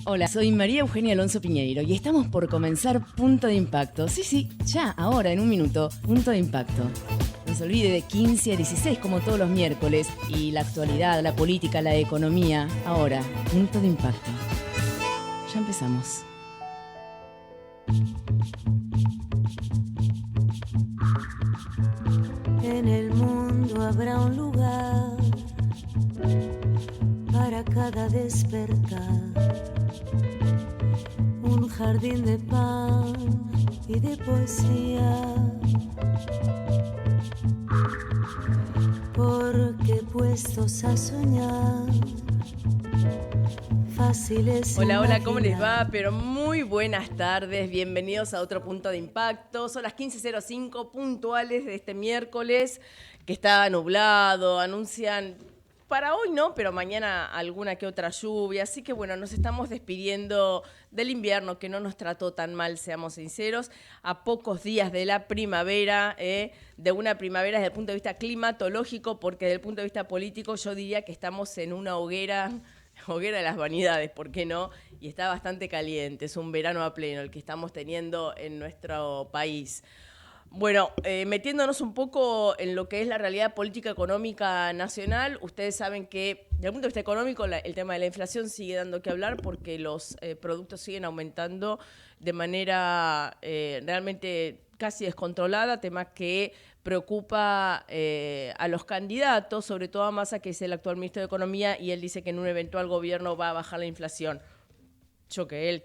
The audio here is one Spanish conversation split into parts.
Hola, soy María Eugenia Alonso Piñeiro y estamos por comenzar Punto de Impacto. Sí, ya, ahora, en un minuto, Punto de Impacto. No se olvide de 15 a 16 como todos los miércoles y la actualidad, la política, la economía. Ahora, Punto de Impacto. Ya empezamos. En el mundo habrá un lugar para cada despertar, un jardín de pan y de poesía, porque puestos a soñar, fácil es Hola, ¿cómo les imaginar. va? Pero muy buenas tardes, bienvenidos a otro Punto de Impacto. Son las 15:05 puntuales de este miércoles, que está nublado, anuncian para hoy no, pero mañana alguna que otra lluvia. Así que bueno, nos estamos despidiendo del invierno, que no nos trató tan mal, seamos sinceros, a pocos días de la primavera, de una primavera desde el punto de vista climatológico, porque desde el punto de vista político yo diría que estamos en una hoguera de las vanidades, ¿por qué no? Y está bastante caliente, es un verano a pleno el que estamos teniendo en nuestro país. Bueno, metiéndonos un poco en lo que es la realidad política económica nacional, ustedes saben que desde el punto de vista económico el tema de la inflación sigue dando que hablar porque los productos siguen aumentando de manera realmente casi descontrolada, tema que preocupa a los candidatos, sobre todo a Massa, que es el actual ministro de Economía, y él dice que en un eventual gobierno va a bajar la inflación. Yo que él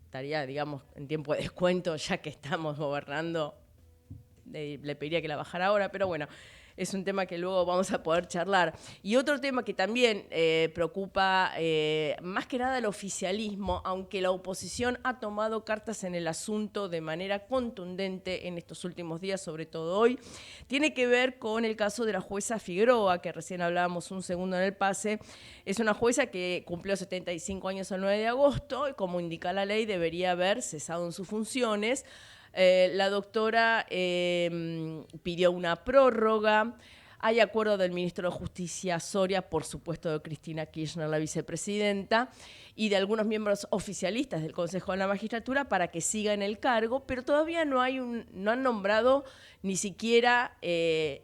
estaría, digamos, en tiempo de descuento, ya que estamos gobernando, le pediría que la bajara ahora, pero bueno, es un tema que luego vamos a poder charlar. Y otro tema que también preocupa más que nada el oficialismo, aunque la oposición ha tomado cartas en el asunto de manera contundente en estos últimos días, sobre todo hoy, tiene que ver con el caso de la jueza Figueroa, que recién hablábamos un segundo en el pase. Es una jueza que cumplió 75 años el 9 de agosto y, como indica la ley, debería haber cesado en sus funciones. La doctora pidió una prórroga. Hay acuerdo del ministro de Justicia Soria, por supuesto de Cristina Kirchner, la vicepresidenta, y de algunos miembros oficialistas del Consejo de la Magistratura para que siga en el cargo, pero todavía no han nombrado ni siquiera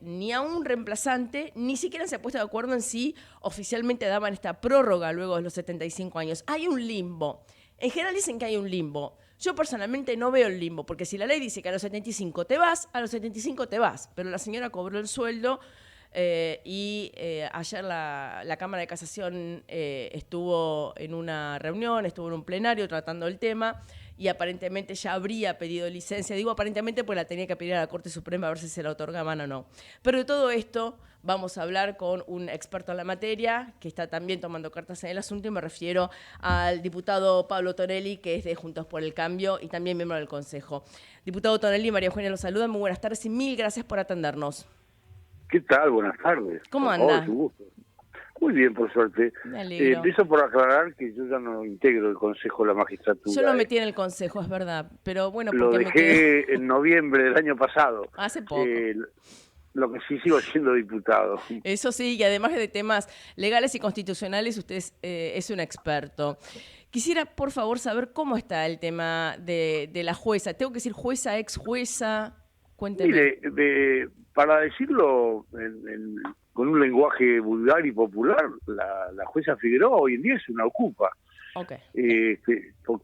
ni a un reemplazante, ni siquiera se ha puesto de acuerdo en si oficialmente daban esta prórroga luego de los 75 años. Hay un limbo. En general dicen que hay un limbo. Yo personalmente no veo el limbo, porque si la ley dice que a los 75 te vas, a los 75 te vas. Pero la señora cobró el sueldo y ayer la Cámara de Casación estuvo en una reunión, estuvo en un plenario tratando el tema y aparentemente ya habría pedido licencia. Digo aparentemente porque la tenía que pedir a la Corte Suprema a ver si se la otorgaban o no. Pero de todo esto vamos a hablar con un experto en la materia que está también tomando cartas en el asunto, y me refiero al diputado Pablo Tonelli, que es de Juntos por el Cambio y también miembro del Consejo. Diputado Tonelli, María Eugenia los saluda. Muy buenas tardes y mil gracias por atendernos. ¿Qué tal? Buenas tardes. ¿Cómo Por favor, anda? su gusto. Muy bien, por suerte. Me alegro. Empiezo por aclarar que yo ya no integro el Consejo de la Yo Magistratura. lo metí en el Consejo, es verdad, pero bueno, Lo porque me quedo dejé en noviembre del año pasado. hace poco. Lo que sí sigo siendo diputado. Eso sí, y además de temas legales y constitucionales, usted es un experto. Quisiera, por favor, saber cómo está el tema de la jueza. ¿Tengo que decir jueza, ex jueza? Cuénteme. Mire, para decirlo con un lenguaje vulgar y popular, la jueza Figueroa hoy en día es una ocupa. Ok.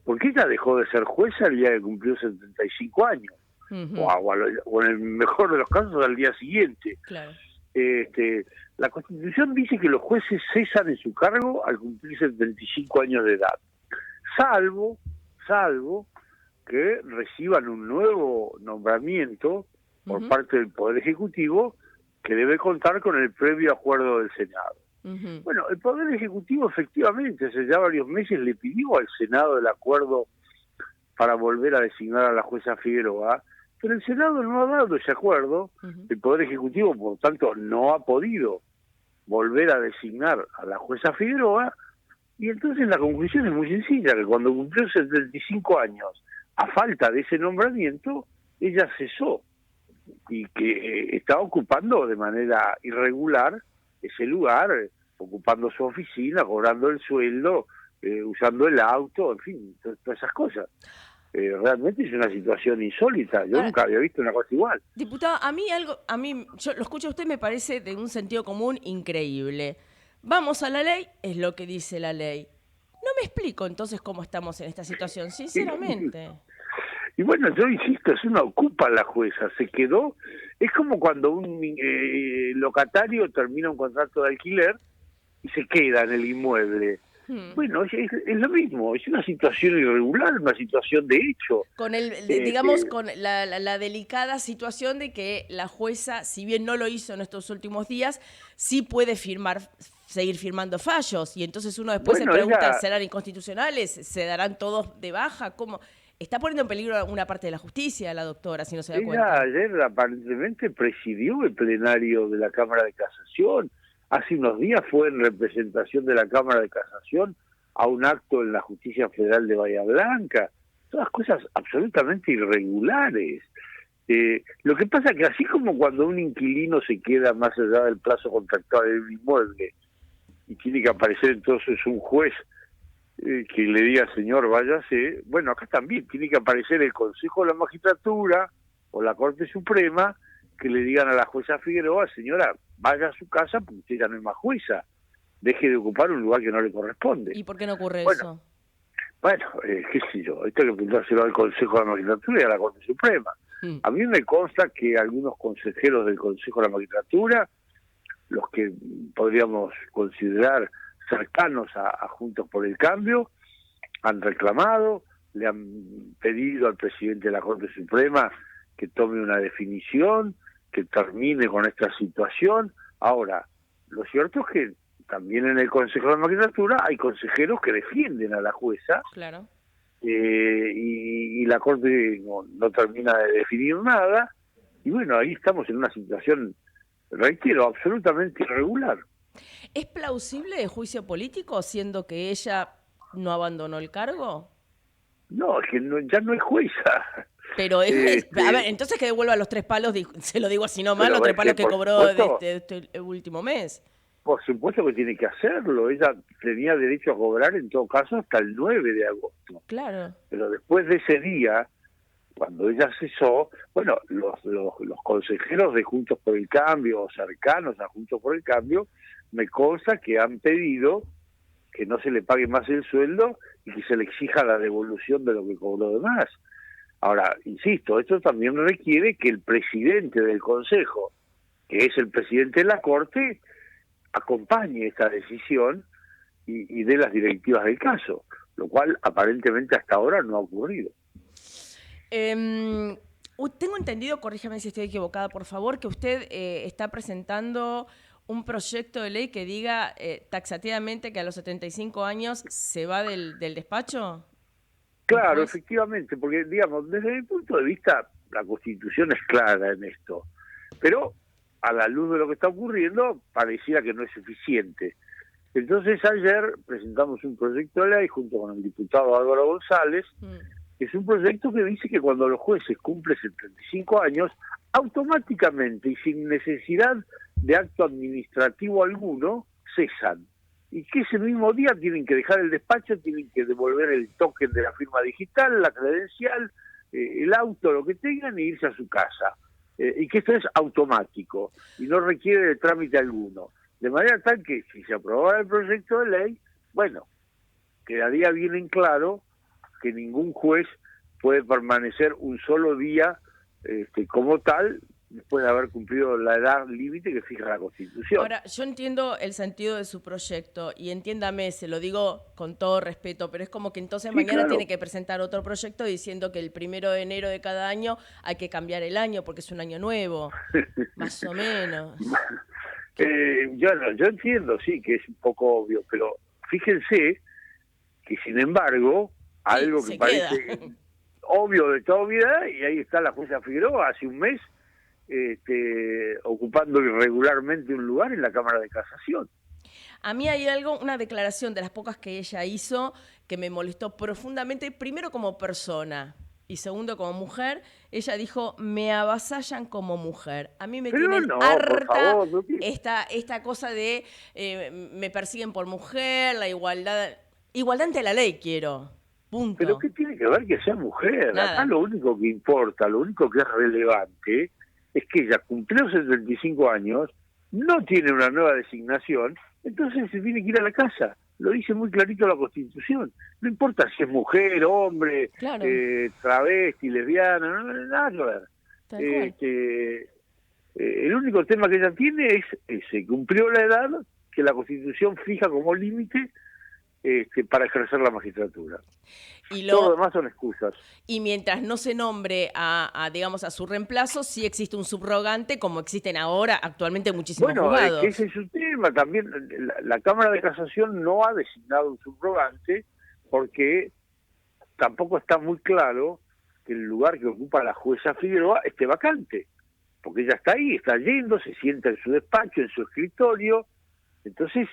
Porque ella dejó de ser jueza el día que cumplió 75 años. Uh-huh. O en el mejor de los casos al día siguiente. Claro. La Constitución dice que los jueces cesan en su cargo al cumplir 75 años de edad, salvo que reciban un nuevo nombramiento por parte del Poder Ejecutivo, que debe contar con el previo acuerdo del Senado. Uh-huh. Bueno, el Poder Ejecutivo efectivamente hace ya varios meses le pidió al Senado el acuerdo para volver a designar a la jueza Figueroa, pero el Senado no ha dado ese acuerdo. Uh-huh. El Poder Ejecutivo, por tanto, no ha podido volver a designar a la jueza Figueroa, y entonces la conclusión es muy sencilla, que cuando cumplió 75 años, a falta de ese nombramiento, ella cesó, y que está ocupando de manera irregular ese lugar, ocupando su oficina, cobrando el sueldo, usando el auto, en fin, todas esas cosas. Realmente es una situación insólita. Yo nunca había visto una cosa igual. Diputado, yo lo escucho a usted, me parece de un sentido común increíble. Vamos a la ley, es lo que dice la ley. No me explico entonces cómo estamos en esta situación, sinceramente. Y bueno, yo insisto, es una ocupa la jueza, se quedó, es como cuando un locatario termina un contrato de alquiler y se queda en el inmueble. Bueno, es lo mismo, es una situación irregular, una situación de hecho. Con digamos, con la delicada situación de que la jueza, si bien no lo hizo en estos últimos días, sí puede seguir firmando fallos. Y entonces uno después se pregunta, ¿serán inconstitucionales? ¿Se darán todos de baja? ¿Cómo? Está poniendo en peligro una parte de la justicia, la doctora, si no se da cuenta. Ayer aparentemente presidió el plenario de la Cámara de Casación. Hace unos días fue en representación de la Cámara de Casación a un acto en la Justicia Federal de Bahía Blanca. Todas cosas absolutamente irregulares. Lo que pasa es que así como cuando un inquilino se queda más allá del plazo contractual en un inmueble y tiene que aparecer entonces un juez que le diga, señor, váyase, bueno, acá también tiene que aparecer el Consejo de la Magistratura o la Corte Suprema que le digan a la jueza Figueroa, señora, vaya a su casa porque usted ya no es más jueza, deje de ocupar un lugar que no le corresponde. ¿Y por qué no ocurre eso? Bueno, qué sé yo, esto hay que preguntárselo al Consejo de la Magistratura y a la Corte Suprema. A mí me consta que algunos consejeros del Consejo de la Magistratura, los que podríamos considerar cercanos a Juntos por el Cambio, han reclamado, le han pedido al presidente de la Corte Suprema que tome una definición, que termine con esta situación. Ahora, lo cierto es que también en el Consejo de la Magistratura hay consejeros que defienden a la jueza. Claro. Y la Corte no termina de definir nada. Y bueno, ahí estamos en una situación, reitero, absolutamente irregular. ¿Es plausible el juicio político siendo que ella no abandonó el cargo? No, es que ya no es jueza. Pero a ver, entonces que devuelva los 3 palos, se lo digo así nomás, los 3 palos que cobró de este último mes. Por supuesto que tiene que hacerlo. Ella tenía derecho a cobrar en todo caso hasta el 9 de agosto. Claro. Pero después de ese día, cuando ella cesó, bueno, los consejeros de Juntos por el Cambio, o cercanos a Juntos por el Cambio, me consta que han pedido que no se le pague más el sueldo y que se le exija la devolución de lo que cobró de más. Ahora, insisto, esto también requiere que el presidente del Consejo, que es el presidente de la Corte, acompañe esta decisión y dé las directivas del caso, lo cual aparentemente hasta ahora no ha ocurrido. Tengo entendido, corríjame si estoy equivocada, por favor, que usted está presentando un proyecto de ley que diga taxativamente que a los 75 años se va del despacho. Claro, efectivamente, porque, digamos, desde mi punto de vista, la Constitución es clara en esto, pero a la luz de lo que está ocurriendo, pareciera que no es suficiente. Entonces, ayer presentamos un proyecto de ley junto con el diputado Álvaro González, que es un proyecto que dice que cuando los jueces cumplen 75 años, automáticamente y sin necesidad de acto administrativo alguno, cesan. Y que ese mismo día tienen que dejar el despacho, tienen que devolver el token de la firma digital, la credencial, el auto, lo que tengan, e irse a su casa. Y que esto es automático y no requiere de trámite alguno. De manera tal que si se aprobara el proyecto de ley, bueno, quedaría bien en claro que ningún juez puede permanecer un solo día como tal, después de haber cumplido la edad límite que fija la Constitución. Ahora, yo entiendo el sentido de su proyecto y entiéndame, se lo digo con todo respeto, pero es como que entonces Sí, mañana claro. tiene que presentar otro proyecto diciendo que el 1 de enero de cada año hay que cambiar el año porque es un año nuevo, más o menos. Yo entiendo, sí, que es un poco obvio, pero fíjense que, sin embargo, algo que parece obvio de toda obviedad, y ahí está la jueza Figueroa hace un mes ocupando irregularmente un lugar en la Cámara de Casación. A mí hay una declaración de las pocas que ella hizo que me molestó profundamente, primero como persona y segundo como mujer. Ella dijo, me avasallan como mujer. A mí me tienen harta esta cosa de me persiguen por mujer, la igualdad. Igualdad ante la ley quiero. Punto. Pero ¿qué tiene que ver que sea mujer? Nada. Acá lo único que importa, lo único que es relevante, es que ella cumplió 75 años, no tiene una nueva designación, entonces se tiene que ir a la casa. Lo dice muy clarito la Constitución. No importa si es mujer, hombre, Claro. travesti, lesbiana, no, nada que ver. Tal cual. El único tema que ella tiene es ese, cumplió la edad que la Constitución fija como límite para ejercer la magistratura. Y Todo lo demás son excusas. Y mientras no se nombre digamos, a su reemplazo, sí existe un subrogante, como existen ahora actualmente muchísimos Bueno, juzgados. que ese es su tema. También la Cámara de Casación no ha designado un subrogante porque tampoco está muy claro que el lugar que ocupa la jueza Figueroa esté vacante. Porque ella está ahí, está yendo, se sienta en su despacho, en su escritorio. Entonces,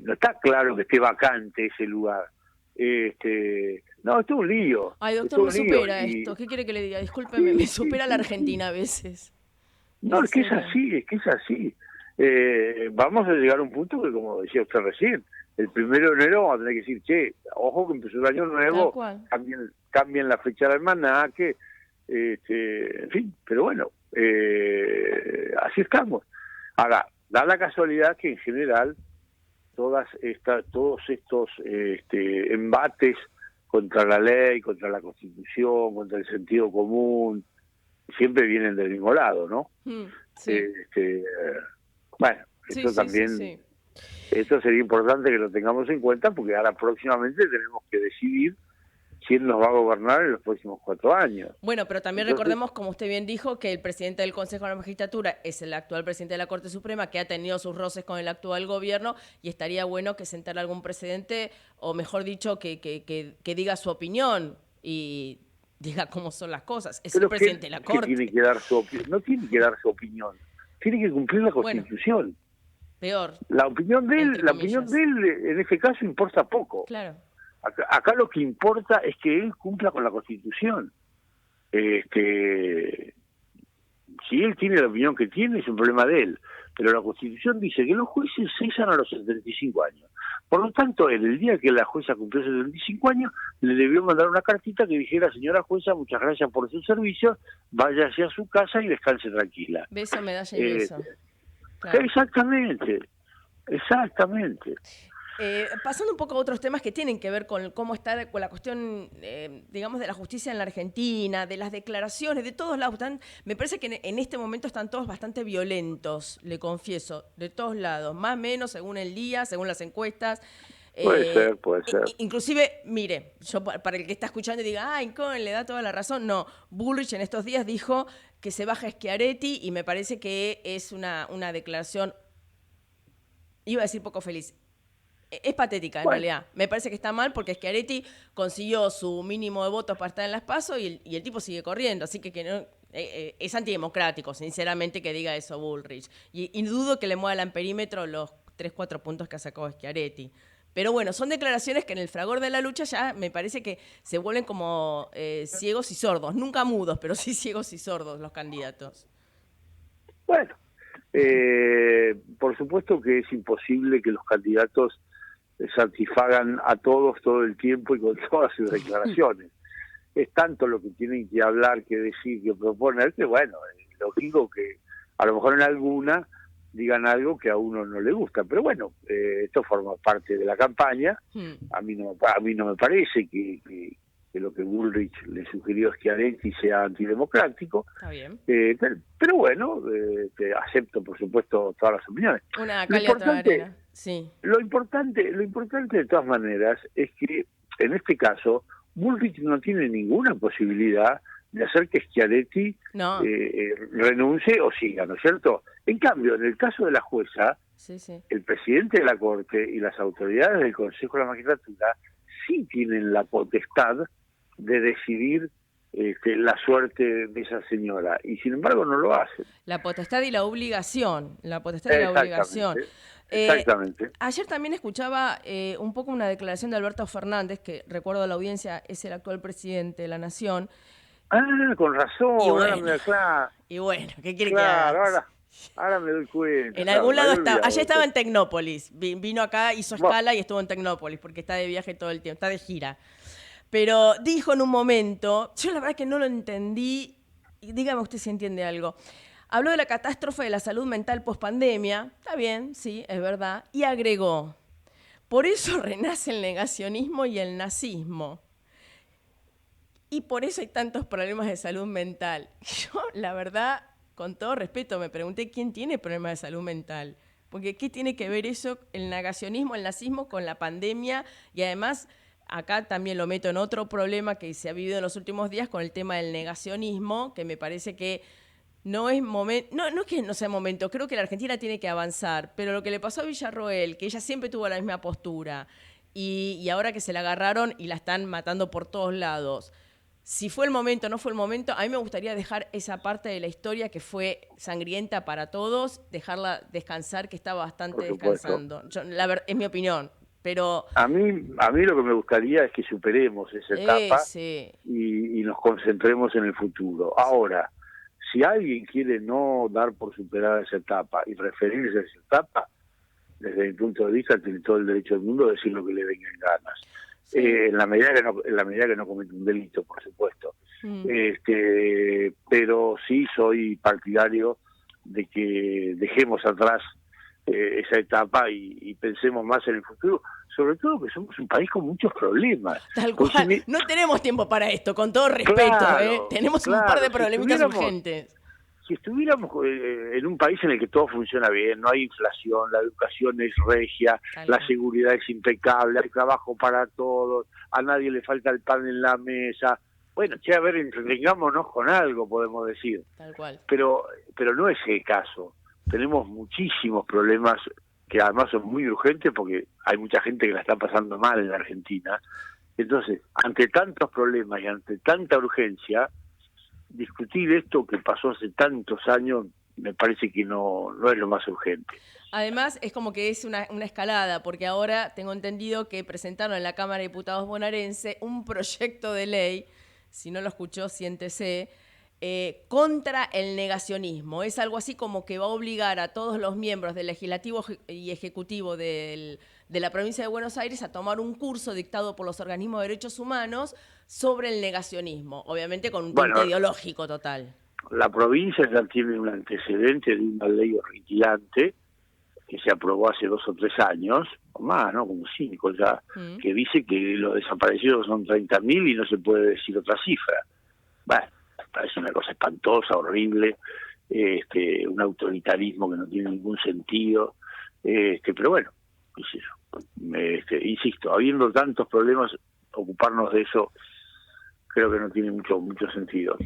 no está claro que esté vacante ese lugar. No, esto es un lío. Ay, Esto doctor, me es un lío. supera esto. ¿Qué quiere que le diga? Discúlpeme, me supera la Argentina a veces. No, es que es así. Vamos a llegar a un punto que, como decía usted recién, el 1 de enero vamos a tener que decir, che, ojo que empezó el año nuevo, cambien la fecha del almanaque, en fin, pero bueno, así estamos. Ahora, da la casualidad que en general todos estos embates contra la ley, contra la Constitución, contra el sentido común, siempre vienen del mismo lado, ¿no? Sí. Bueno, esto también, sí. Esto sería importante que lo tengamos en cuenta porque ahora próximamente tenemos que decidir quién nos va a gobernar en los próximos 4 años. Bueno, pero también Entonces, recordemos, como usted bien dijo, que el presidente del Consejo de la Magistratura es el actual presidente de la Corte Suprema, que ha tenido sus roces con el actual gobierno, y estaría bueno que sentara algún precedente, o mejor dicho, que diga su opinión y diga cómo son las cosas. Es el presidente de la Corte. Tiene que dar su no tiene que dar su opinión, tiene que cumplir la Constitución. Bueno, peor. La opinión de él en este caso importa poco. Claro. Acá lo que importa es que él cumpla con la Constitución. Si él tiene la opinión que tiene, es un problema de él. Pero la Constitución dice que los jueces cesan a los 75 años. Por lo tanto, él, el día que la jueza cumplió 75 años, le debió mandar una cartita que dijera, señora jueza, muchas gracias por sus servicios, váyase a su casa y descanse tranquila. Beso, medalla y beso. Claro. Exactamente. Pasando un poco a otros temas que tienen que ver con cómo está con la cuestión, digamos, de la justicia en la Argentina, de las declaraciones, de todos lados. Me parece que en este momento están todos bastante violentos, le confieso, de todos lados, más o menos según el día, según las encuestas. Puede ser. Inclusive, mire, yo para el que está escuchando y diga, ay, Cohen le da toda la razón. No, Bullrich en estos días dijo que se baja Schiaretti y me parece que es una declaración, iba a decir poco feliz. Es patética, en realidad. Me parece que está mal porque Schiaretti consiguió su mínimo de votos para estar en las PASO y el tipo sigue corriendo. Así que no, es antidemocrático, sinceramente, que diga eso Bullrich. Y dudo que le mueva el amperímetro los 3-4 puntos que ha sacado Schiaretti. Pero bueno, son declaraciones que en el fragor de la lucha ya me parece que se vuelven como ciegos y sordos. Nunca mudos, pero sí ciegos y sordos los candidatos. Bueno, por supuesto que es imposible que los candidatos satisfagan a todos todo el tiempo y con todas sus declaraciones. Es tanto lo que tienen que hablar, que decir, que proponer, que bueno, es lógico que a lo mejor en alguna digan algo que a uno no le gusta, pero bueno, esto forma parte de la campaña. A mí no me parece que lo que Bullrich le sugirió a Schiaretti sea antidemocrático. Está bien. Pero bueno, acepto por supuesto todas las opiniones. Una calle otra arena. Sí. Lo importante de todas maneras es que en este caso Bullrich no tiene ninguna posibilidad de hacer que Schiaretti renuncie o siga, ¿no es cierto? En cambio, en el caso de la jueza, el presidente de la Corte y las autoridades del Consejo de la Magistratura sí tienen la potestad de decidir la suerte de esa señora, y sin embargo no lo hacen. La potestad y la obligación. Exactamente. Ayer también escuchaba un poco una declaración de Alberto Fernández, que recuerdo a la audiencia, es el actual presidente de la Nación. Con razón. Y bueno, ¿qué quiere que haga? Ahora me doy cuenta. En algún lado estaba. Ayer estaba en Entonces, Tecnópolis. Vino acá, hizo escala y estuvo en Tecnópolis porque está de viaje todo el tiempo, está de gira. Pero dijo en un momento, yo la verdad que no lo entendí, y dígame usted si entiende algo. Habló de la catástrofe de la salud mental post-pandemia, está bien, sí, es verdad, y agregó, por eso renace el negacionismo y el nazismo. Y por eso hay tantos problemas de salud mental. Yo, la verdad, con todo respeto, me pregunté quién tiene problemas de salud mental. Porque ¿qué tiene que ver eso, el negacionismo, el nazismo, con la pandemia? Y además, acá también lo meto en otro problema que se ha vivido en los últimos días con el tema del negacionismo, que me parece que no es momento, no es que no sea momento, creo que la Argentina tiene que avanzar, pero lo que le pasó a Villarroel, que ella siempre tuvo la misma postura, y ahora que se la agarraron y la están matando por todos lados, si fue el momento o no fue el momento, a mí me gustaría dejar esa parte de la historia que fue sangrienta para todos, dejarla descansar, que está bastante por supuesto. descansando. Es mi opinión, pero... A mí lo que me gustaría es que superemos esa etapa sí. y nos concentremos en el futuro. Ahora, si alguien quiere no dar por superada esa etapa y referirse a esa etapa, desde mi punto de vista tiene todo el derecho del mundo a decir lo que le venga en ganas. Sí. En la medida que no comete un delito, por supuesto. Pero sí soy partidario de que dejemos atrás esa etapa y pensemos más en el futuro, sobre todo que somos un país con muchos problemas. Tal cual, no tenemos tiempo para esto, con todo respeto, claro, tenemos un par de problemitas urgentes. Si estuviéramos en un país en el que todo funciona bien, no hay inflación, la educación es regia, la seguridad es impecable, hay trabajo para todos, a nadie le falta el pan en la mesa. Bueno, a ver, entretengámonos con algo, podemos decir. Tal cual. Pero no es el caso. Tenemos muchísimos problemas que además son muy urgentes porque hay mucha gente que la está pasando mal en la Argentina. Entonces, ante tantos problemas y ante tanta urgencia, discutir esto que pasó hace tantos años me parece que no es lo más urgente. Además, es como que es una escalada, porque ahora tengo entendido que presentaron en la Cámara de Diputados bonaerense un proyecto de ley, si no lo escuchó, siéntese, contra el negacionismo. Es algo así como que va a obligar a todos los miembros del Legislativo y Ejecutivo de la provincia de Buenos Aires a tomar un curso dictado por los organismos de derechos humanos sobre el negacionismo, obviamente con un tinte ideológico total. La provincia ya tiene un antecedente de una ley horripilante que se aprobó hace 2 o 3 años, o más, ¿no? Como 5 ya, que dice que los desaparecidos son 30.000 y no se puede decir otra cifra. Bueno, parece una cosa espantosa, horrible, un autoritarismo que no tiene ningún sentido, pero bueno, insisto, habiendo tantos problemas, ocuparnos de eso creo que no tiene mucho sentido.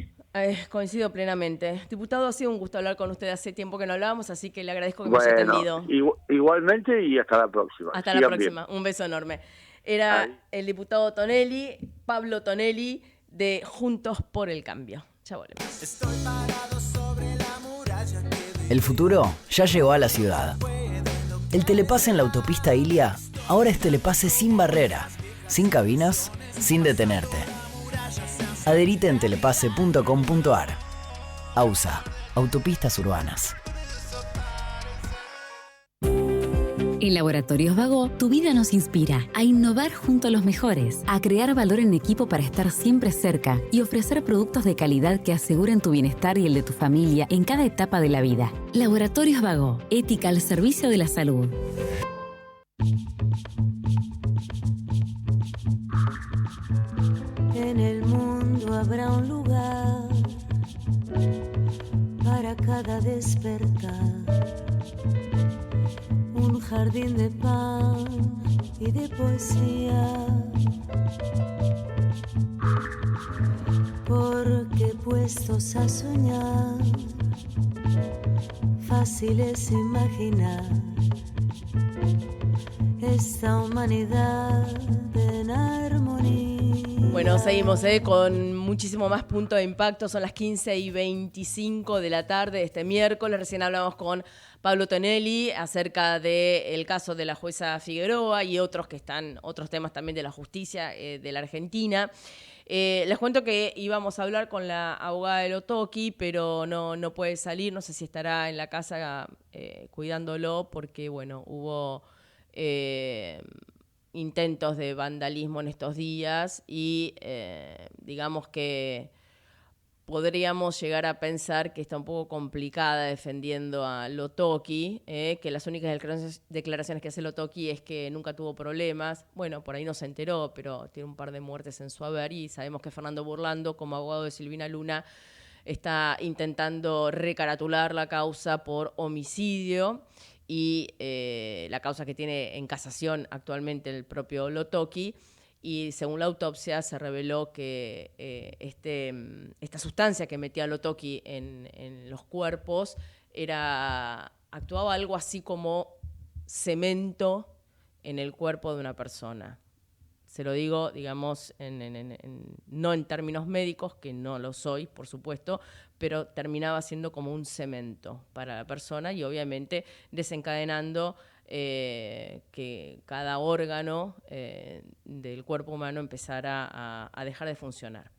Coincido plenamente. Diputado, ha sido un gusto hablar con usted, hace tiempo que no hablábamos, así que le agradezco que me haya atendido. Igualmente y hasta la próxima. Hasta la próxima, un beso enorme. Era el diputado Tonelli, Pablo Tonelli, de Juntos por el Cambio. Ya volvemos. Estoy parado sobre la muralla. El futuro ya llegó a la ciudad. El telepase en la autopista Ilia ahora es telepase sin barrera, sin cabinas, sin detenerte. Adherite en telepase.com.ar. AUSA, Autopistas Urbanas. En Laboratorios Vago, tu vida nos inspira a innovar junto a los mejores, a crear valor en equipo para estar siempre cerca y ofrecer productos de calidad que aseguren tu bienestar y el de tu familia en cada etapa de la vida. Laboratorios Vago, ética al servicio de la salud. En el mundo habrá un lugar para cada despertar, un jardín de pan y de poesía, porque puestos a soñar, fácil es imaginar esta humanidad en armonía. Bueno, seguimos con muchísimo más punto de impacto. Son las 15:25 de la tarde de este miércoles. Recién hablamos con Pablo Tonelli acerca del caso de la jueza Figueroa y otros temas también de la justicia de la Argentina. Les cuento que íbamos a hablar con la abogada de Lotoki, pero no puede salir. No sé si estará en la casa cuidándolo porque, bueno, hubo intentos de vandalismo en estos días y digamos que podríamos llegar a pensar que está un poco complicada defendiendo a Lotoki, que las únicas declaraciones que hace Lotoki es que nunca tuvo problemas. Bueno, por ahí no se enteró, pero tiene un par de muertes en su haber y sabemos que Fernando Burlando, como abogado de Silvina Luna, está intentando recaratular la causa por homicidio y la causa que tiene en casación actualmente el propio Lotoki. Y según la autopsia se reveló que esta sustancia que metía Lotoki en los cuerpos actuaba algo así como cemento en el cuerpo de una persona. Se lo digo, digamos, no en términos médicos, que no lo soy, por supuesto, pero terminaba siendo como un cemento para la persona y obviamente desencadenando que cada órgano del cuerpo humano empezara a dejar de funcionar.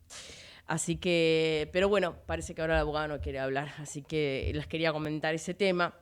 Así que, pero bueno, parece que ahora el abogado no quiere hablar, así que les quería comentar ese tema.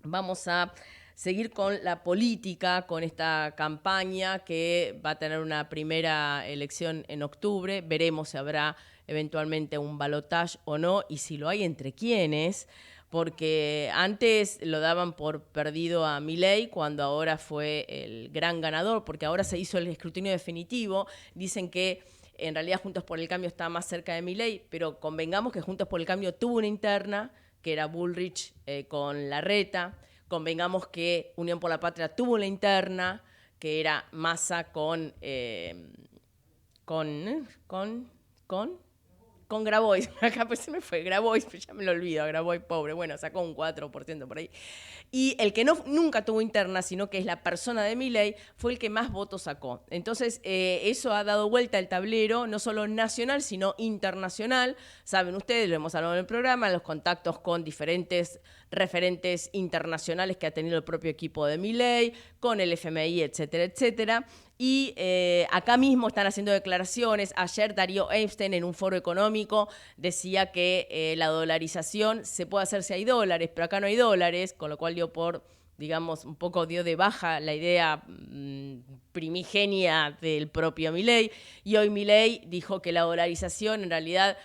Vamos a seguir con la política, con esta campaña que va a tener una primera elección en octubre. Veremos si habrá eventualmente un balotaje o no, y si lo hay, entre quiénes, porque antes lo daban por perdido a Milei, cuando ahora fue el gran ganador, porque ahora se hizo el escrutinio definitivo. Dicen que en realidad Juntos por el Cambio está más cerca de Milei, pero convengamos que Juntos por el Cambio tuvo una interna, que era Bullrich con Larreta. Convengamos que Unión por la Patria tuvo una interna, que era Massa con Grabois. Acá pues se me fue Grabois, pero ya me lo olvido, Grabois pobre. Bueno, sacó un 4% por ahí. Y el que nunca tuvo interna, sino que es la persona de Milei, fue el que más votos sacó. Entonces, eso ha dado vuelta al tablero, no solo nacional, sino internacional. Saben ustedes, lo hemos hablado en el programa, los contactos con diferentes referentes internacionales que ha tenido el propio equipo de Milei, con el FMI, etcétera, etcétera. Y acá mismo están haciendo declaraciones. Ayer Darío Epstein en un foro económico decía que la dolarización se puede hacer si hay dólares, pero acá no hay dólares, con lo cual un poco dio de baja la idea primigenia del propio Milei. Y hoy Milei dijo que la dolarización en realidad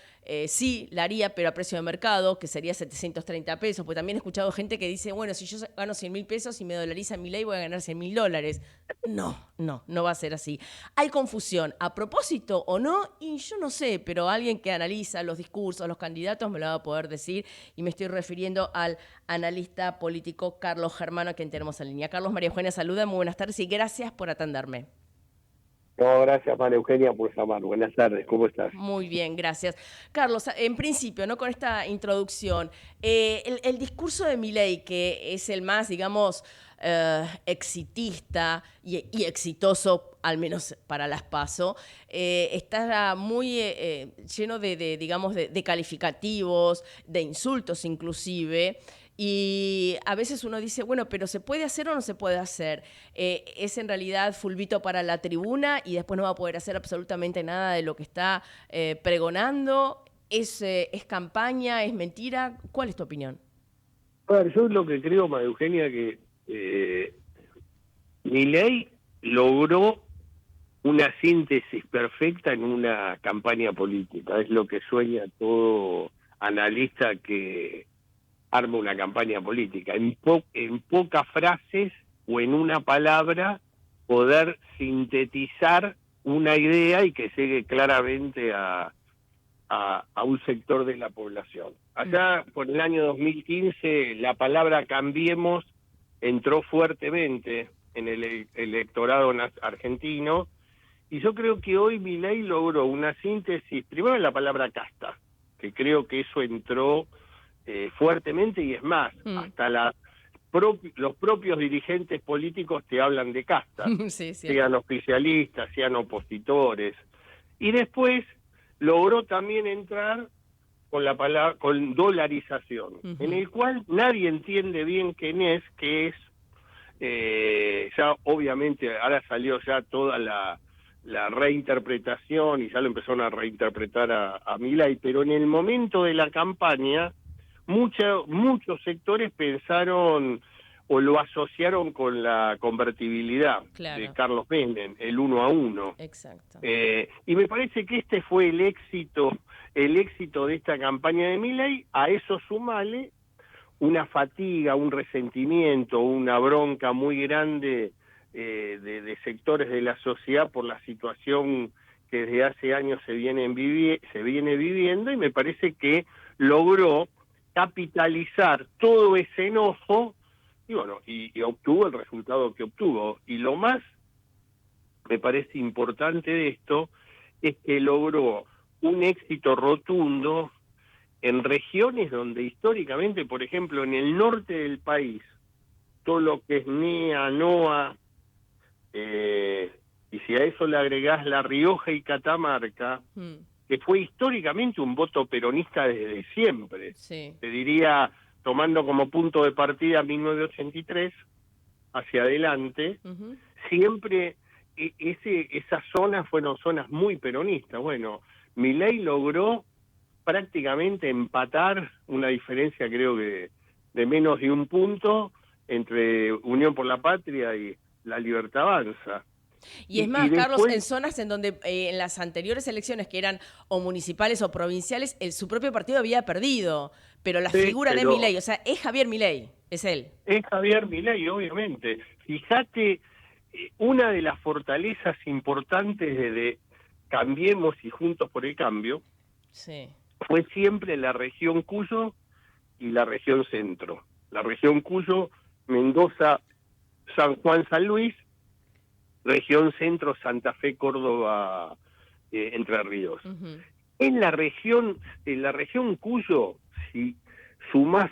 sí la haría, pero a precio de mercado, que sería 730 pesos. Porque también he escuchado gente que dice, bueno, si yo gano 100.000 pesos y me dolariza Milei, voy a ganar $100.000. No va a ser así. Hay confusión, a propósito o no, y yo no sé, pero alguien que analiza los discursos, los candidatos, me lo va a poder decir, y me estoy refiriendo al analista político Carlos Germano, a quien tenemos en línea. Carlos, María Eugenia saluda, muy buenas tardes y gracias por atenderme. No, gracias, María Eugenia, por llamar. Buenas tardes, ¿cómo estás? Muy bien, gracias. Carlos, en principio, ¿no? Con esta introducción, el discurso de Milei, que es el más, digamos, exitista y exitoso, al menos para las PASO, está muy lleno de calificativos, de insultos inclusive. Y a veces uno dice, bueno, pero ¿se puede hacer o no se puede hacer? Es en realidad fulbito para la tribuna y después no va a poder hacer absolutamente nada de lo que está pregonando. ¿Es campaña? ¿Es mentira? ¿Cuál es tu opinión? A ver, yo lo que creo, María Eugenia, que Milei logró una síntesis perfecta en una campaña política. Es lo que sueña todo analista que arma una campaña política. En pocas frases o en una palabra poder sintetizar una idea y que llegue claramente a un sector de la población. Allá por el año 2015 la palabra cambiemos entró fuertemente en el electorado argentino y yo creo que hoy Milei logró una síntesis, primero en la palabra casta, que creo que eso entró fuertemente y es más, hasta los propios dirigentes políticos te hablan de casta, sí, sean oficialistas, sean opositores. Y después logró también entrar con la palabra, con dolarización, en el cual nadie entiende bien qué es, ya obviamente ahora salió ya toda la reinterpretación y ya lo empezaron a reinterpretar a Milei, pero en el momento de la campaña muchos sectores pensaron o lo asociaron con la convertibilidad de Carlos Menem, el 1 a 1. Exacto. Y me parece que este fue el éxito de esta campaña de Milei. A eso sumale una fatiga, un resentimiento, una bronca muy grande de sectores de la sociedad por la situación que desde hace años se viene viviendo, y me parece que logró capitalizar todo ese enojo y bueno, y obtuvo el resultado que obtuvo. Y lo más me parece importante de esto es que logró un éxito rotundo en regiones donde históricamente, por ejemplo, en el norte del país, todo lo que es NEA, NOA, y si a eso le agregás La Rioja y Catamarca, que fue históricamente un voto peronista desde siempre, te diría, tomando como punto de partida 1983, hacia adelante, siempre esas zonas fueron zonas muy peronistas. Bueno, Milei logró prácticamente empatar una diferencia, creo que de menos de un punto, entre Unión por la Patria y La Libertad Avanza. Y es más, Carlos, en zonas en donde en las anteriores elecciones, que eran o municipales o provinciales, su propio partido había perdido, pero la figura de Milei, o sea, es Javier Milei, es él. Es Javier Milei, obviamente. Fíjate, una de las fortalezas importantes de Cambiemos y Juntos por el Cambio fue siempre la región Cuyo y la región Centro. La región Cuyo, Mendoza, San Juan, San Luis, región Centro, Santa Fe, Córdoba, Entre Ríos. En la región Cuyo, si sumás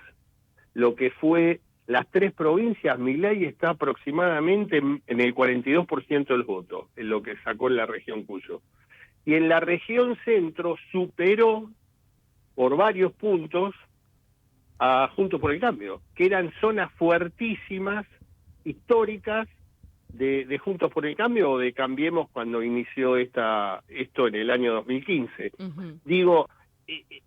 lo que fue las 3 provincias, Milei está aproximadamente en el 42% del voto, en lo que sacó en la región Cuyo. Y en la región Centro superó por varios puntos a Juntos por el Cambio, que eran zonas fuertísimas, históricas, de Juntos por el Cambio o de Cambiemos cuando inició esto en el año 2015. Digo,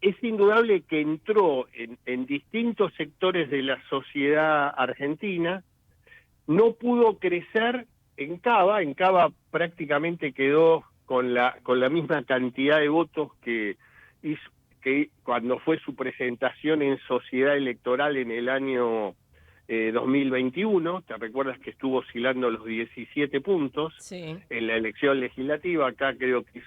es indudable que entró en distintos sectores de la sociedad argentina, no pudo crecer en Cava prácticamente quedó con la misma cantidad de votos que hizo, que cuando fue su presentación en Sociedad Electoral en el año 2021, te recuerdas que estuvo oscilando los 17 puntos en la elección legislativa, acá creo que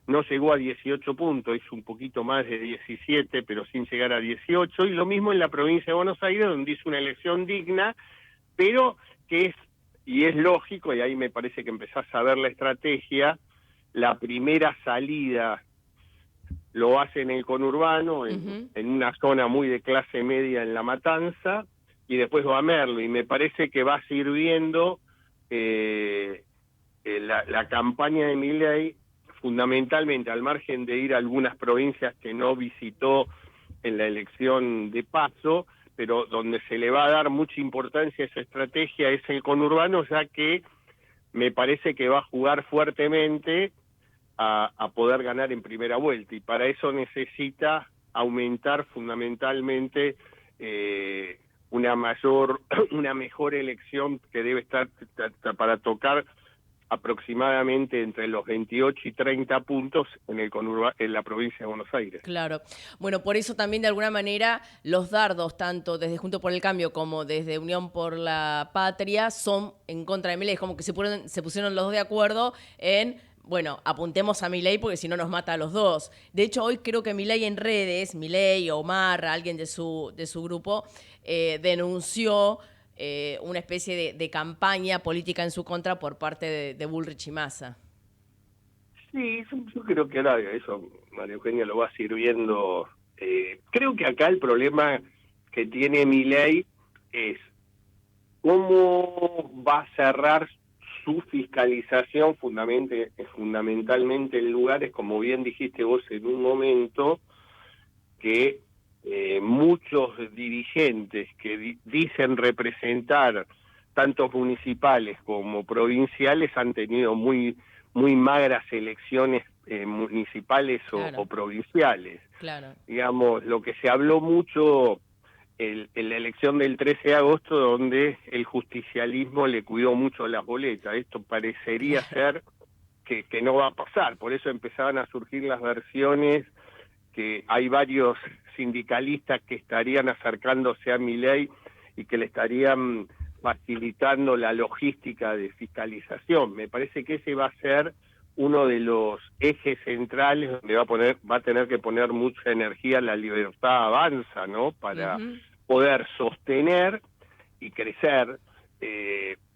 no llegó a 18 puntos, hizo un poquito más de 17, pero sin llegar a 18, y lo mismo en la provincia de Buenos Aires, donde hizo una elección digna, pero que es lógico, y ahí me parece que empezás a ver la estrategia, la primera salida lo hace en el conurbano, en una zona muy de clase media en La Matanza, y después va a Merlo, y me parece que va sirviendo la campaña de Milei, fundamentalmente al margen de ir a algunas provincias que no visitó en la elección de paso, pero donde se le va a dar mucha importancia a esa estrategia es el conurbano, ya que me parece que va a jugar fuertemente a poder ganar en primera vuelta, y para eso necesita aumentar fundamentalmente una mejor elección que debe estar para tocar aproximadamente entre los 28 y 30 puntos en la provincia de Buenos Aires. Claro. Bueno, por eso también de alguna manera los dardos, tanto desde Juntos por el Cambio como desde Unión por la Patria, son en contra de Milei. Es como que se pusieron los dos de acuerdo en, bueno, apuntemos a Milei porque si no nos mata a los dos. De hecho, hoy creo que Milei en redes, Milei o Omar, alguien de su grupo, denunció una especie de campaña política en su contra por parte de Bullrich y Massa. Sí, yo creo que ahora eso María Eugenia lo va sirviendo. Creo que acá el problema que tiene Milei es cómo va a cerrar su fiscalización fundamentalmente en lugares, como bien dijiste vos en un momento, que muchos dirigentes que dicen representar tanto municipales como provinciales han tenido muy magras elecciones municipales Claro. o provinciales. Claro. Digamos, lo que se habló mucho en la elección del 13 de agosto, donde el justicialismo le cuidó mucho las boletas. Esto parecería ser que no va a pasar, por eso empezaban a surgir las versiones que hay varios sindicalistas que estarían acercándose a Milei y que le estarían facilitando la logística de fiscalización. Me parece que ese va a ser uno de los ejes centrales donde va a tener que poner mucha energía la Libertad Avanza, ¿no? Para poder sostener y crecer,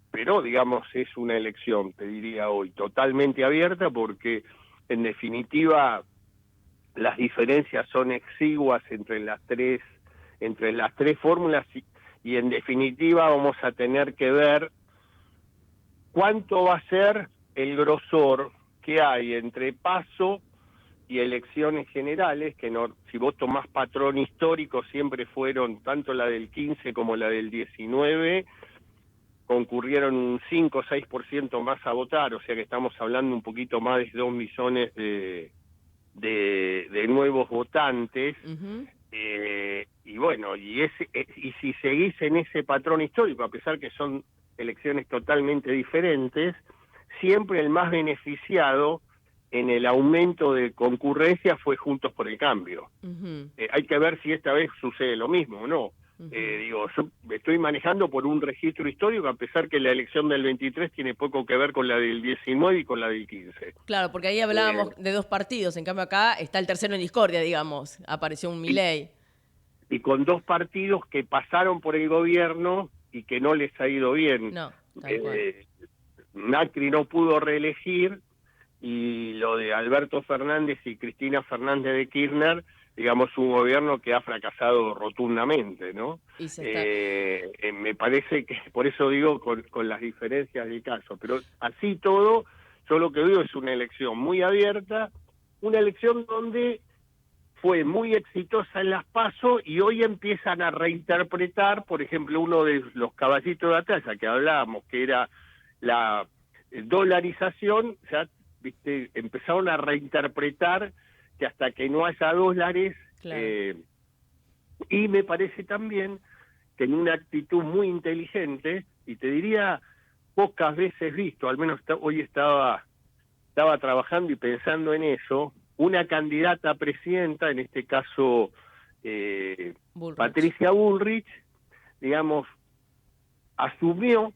pero digamos es una elección, te diría hoy, totalmente abierta, porque en definitiva las diferencias son exiguas entre las tres fórmulas y en definitiva vamos a tener que ver cuánto va a ser el grosor que hay entre PASO y elecciones generales, que no, si vos tomás patrón histórico siempre fueron tanto la del 15 como la del 19, concurrieron un 5 o 6% más a votar, o sea que estamos hablando un poquito más de 2 millones de nuevos votantes. Y bueno, y si seguís en ese patrón histórico, a pesar que son elecciones totalmente diferentes, siempre el más beneficiado en el aumento de concurrencia fue Juntos por el Cambio. Hay que ver si esta vez sucede lo mismo o no. Digo, yo estoy manejando por un registro histórico, a pesar que la elección del 23 tiene poco que ver con la del 19 y con la del 15. Claro, porque ahí hablábamos de dos partidos, en cambio acá está el tercero en discordia, digamos, apareció un Milei. Y con dos partidos que pasaron por el gobierno y que no les ha ido bien. No, tal cual. Macri no pudo reelegir, y lo de Alberto Fernández y Cristina Fernández de Kirchner, digamos, un gobierno que ha fracasado rotundamente, ¿no? Y se está... Me parece que, por eso digo, con las diferencias del caso, pero así todo, yo lo que veo es una elección muy abierta, una elección donde fue muy exitosa en las PASO y hoy empiezan a reinterpretar, por ejemplo, uno de los caballitos de batalla que hablábamos, que era la dolarización, ya viste, empezaron a reinterpretar que hasta que no haya dólares, Claro. Y me parece también que en una actitud muy inteligente, y te diría pocas veces visto, al menos hoy estaba trabajando y pensando en eso, una candidata a presidenta, en este caso Bullrich. Patricia Bullrich, digamos, asumió